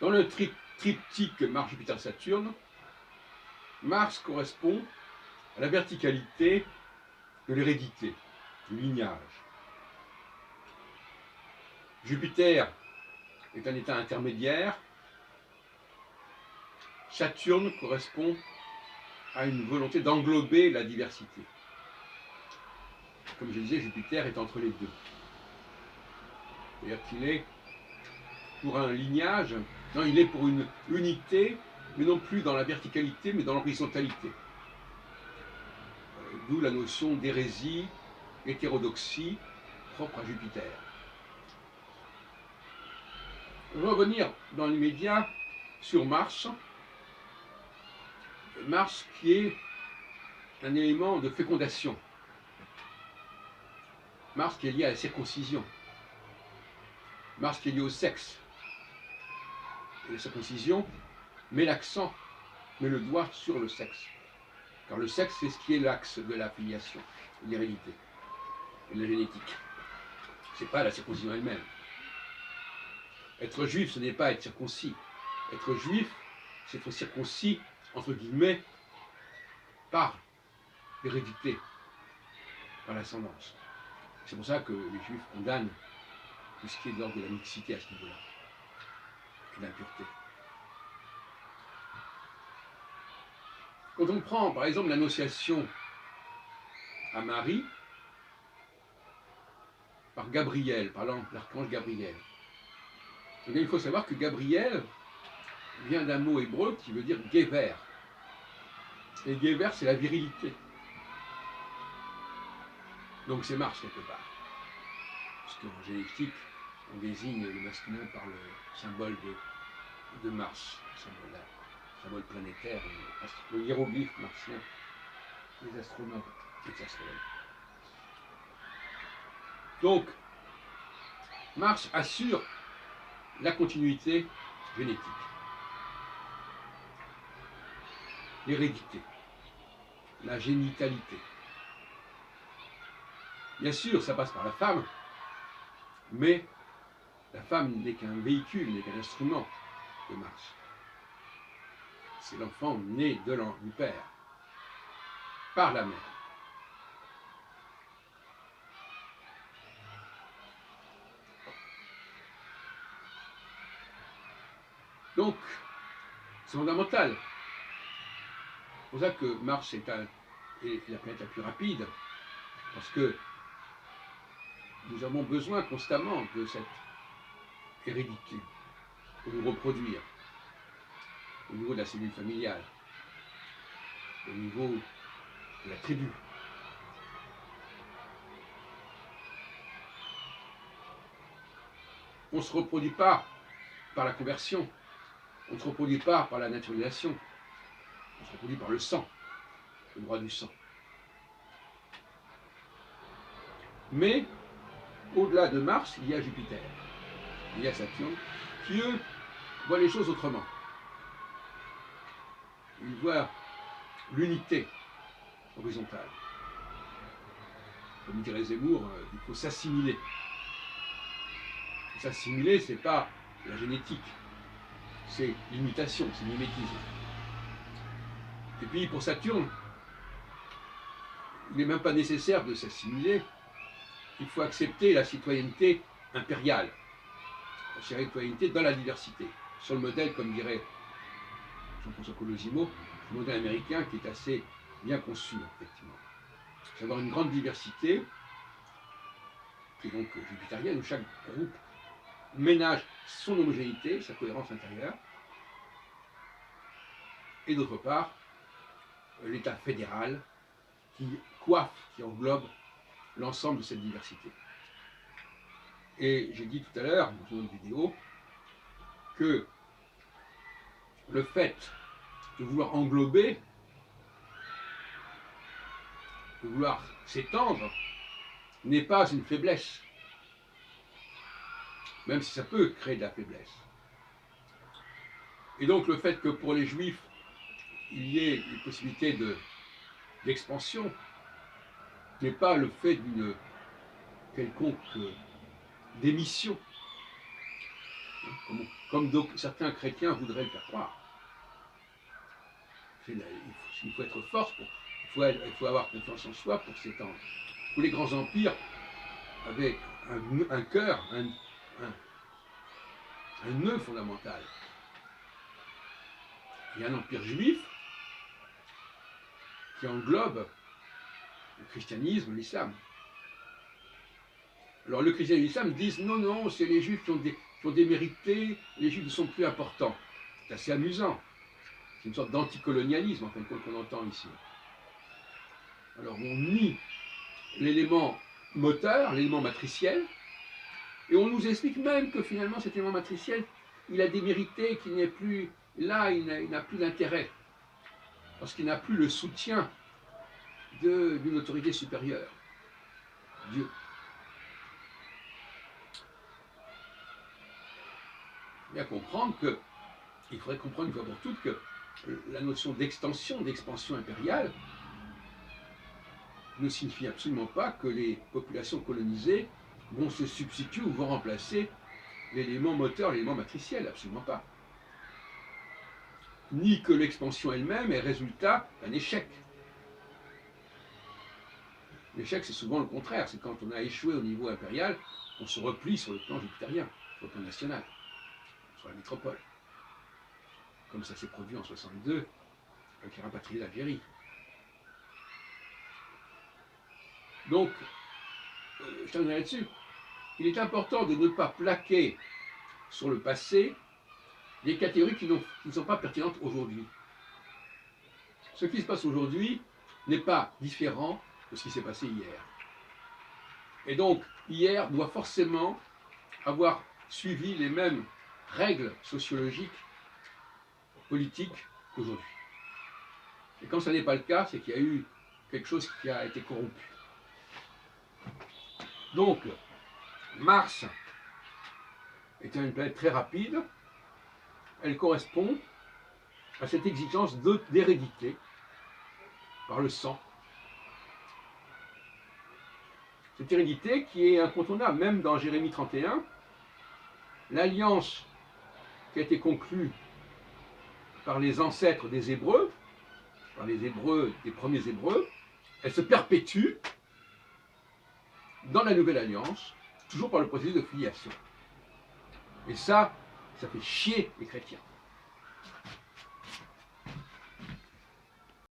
Dans le triptyque Mars-Jupiter-Saturne, Mars correspond à la verticalité de l'hérédité, du lignage. Jupiter est un état intermédiaire. Saturne correspond à une volonté d'englober la diversité. Comme je disais, Jupiter est entre les deux. C'est-à-dire qu'il est pour un lignage, non, il est pour une unité, mais non plus dans la verticalité, mais dans l'horizontalité. D'où la notion d'hérésie, hétérodoxie, propre à Jupiter. Revenir dans l'immédiat sur Mars. Mars qui est un élément de fécondation. Mars qui est lié à la circoncision. Mars qui est lié au sexe. Et la circoncision met l'accent, met le doigt sur le sexe. Car le sexe, c'est ce qui est l'axe de la filiation, de l'hérédité et de la génétique. Ce n'est pas la circoncision elle-même. Être juif, ce n'est pas être circoncis. Être juif, c'est être circoncis, entre guillemets, par l'hérédité, par l'ascendance. C'est pour ça que les juifs condamnent tout ce qui est de l'ordre de la mixité à ce niveau-là, et de l'impureté. Quand on prend, par exemple, l'annonciation à Marie, par Gabriel, par l'archange Gabriel, eh bien, il faut savoir que Gabriel vient d'un mot hébreu qui veut dire Gever. Et Gever, c'est la virilité. Donc c'est Mars quelque part. Parce qu'en génétique, on désigne le masculin par le symbole de Mars, le symbole planétaire, le hiéroglyphe martien des astronomes et des astrologues. Donc, Mars assure la continuité génétique, l'hérédité, la génitalité. Bien sûr, ça passe par la femme, mais la femme n'est qu'un véhicule, n'est qu'un instrument de Mars. C'est l'enfant né du père, par la mère. Donc, c'est fondamental. C'est pour ça que Mars est la planète la plus rapide, parce que nous avons besoin constamment de cette hérédité pour nous reproduire, au niveau de la cellule familiale, au niveau de la tribu. On ne se reproduit pas par la conversion, on ne se reproduit pas par la naturalisation, on se reproduit par le sang, le droit du sang. Mais, au-delà de Mars, il y a Jupiter, il y a Saturne, qui eux voient les choses autrement. Ils voient l'unité horizontale. Comme dirait Zemmour, il faut s'assimiler. S'assimiler, ce n'est pas la génétique, c'est l'imitation, c'est le mimétisme. Et puis pour Saturne, il n'est même pas nécessaire de s'assimiler, il faut accepter la citoyenneté impériale, la citoyenneté dans la diversité, sur le modèle, comme dirait Jean-François Colosimo, le modèle américain qui est assez bien conçu, effectivement. C'est avoir une grande diversité, qui est donc jupitérienne, où chaque groupe ménage son homogénéité, sa cohérence intérieure, et d'autre part, l'État fédéral qui coiffe, qui englobe l'ensemble de cette diversité. Et j'ai dit tout à l'heure, dans une autre vidéo, que le fait de vouloir englober, de vouloir s'étendre, n'est pas une faiblesse, même si ça peut créer de la faiblesse. Et donc le fait que pour les Juifs, il y ait une possibilité d'expansion n'est pas le fait d'une quelconque démission, comme certains chrétiens voudraient le faire croire. Il faut être fort, il faut avoir confiance en soi pour s'étendre. Tous les grands empires avaient un cœur, un nœud fondamental. Il y a un empire juif qui englobe le christianisme, l'islam. Alors le christianisme et l'islam disent non, non, c'est les juifs qui ont démérité, les juifs ne sont plus importants. C'est assez amusant. C'est une sorte d'anticolonialisme en fin de compte qu'on entend ici. Alors on nie l'élément moteur, l'élément matriciel, et on nous explique même que finalement cet élément matriciel, il a démérité, qu'il n'est plus là, il n'a plus d'intérêt, parce qu'il n'a plus le soutien d'une autorité supérieure, Dieu. Il faudrait comprendre une fois pour toutes que la notion d'expansion impériale, ne signifie absolument pas que les populations colonisées vont se substituer ou vont remplacer l'élément moteur, l'élément matriciel, absolument pas. Ni que l'expansion elle-même est résultat d'un échec. L'échec, c'est souvent le contraire, c'est quand on a échoué au niveau impérial, on se replie sur le plan jupitérien, sur le plan national, sur la métropole. Comme ça s'est produit en 62, qui a rapatrié l'Algérie. Donc, je terminerai là-dessus. Il est important de ne pas plaquer sur le passé des catégories qui ne sont pas pertinentes aujourd'hui. Ce qui se passe aujourd'hui n'est pas différent de ce qui s'est passé hier. Et donc, hier doit forcément avoir suivi les mêmes règles sociologiques, politiques qu'aujourd'hui. Et quand ça n'est pas le cas, c'est qu'il y a eu quelque chose qui a été corrompu. Donc, Mars étant une planète très rapide, elle correspond à cette exigence d'hérédité par le sang. Cette hérédité qui est incontournable, même dans Jérémie 31, l'alliance qui a été conclue par les ancêtres des Hébreux, par les Hébreux, des premiers Hébreux, elle se perpétue dans la nouvelle alliance, toujours par le processus de filiation. Et ça fait chier les chrétiens.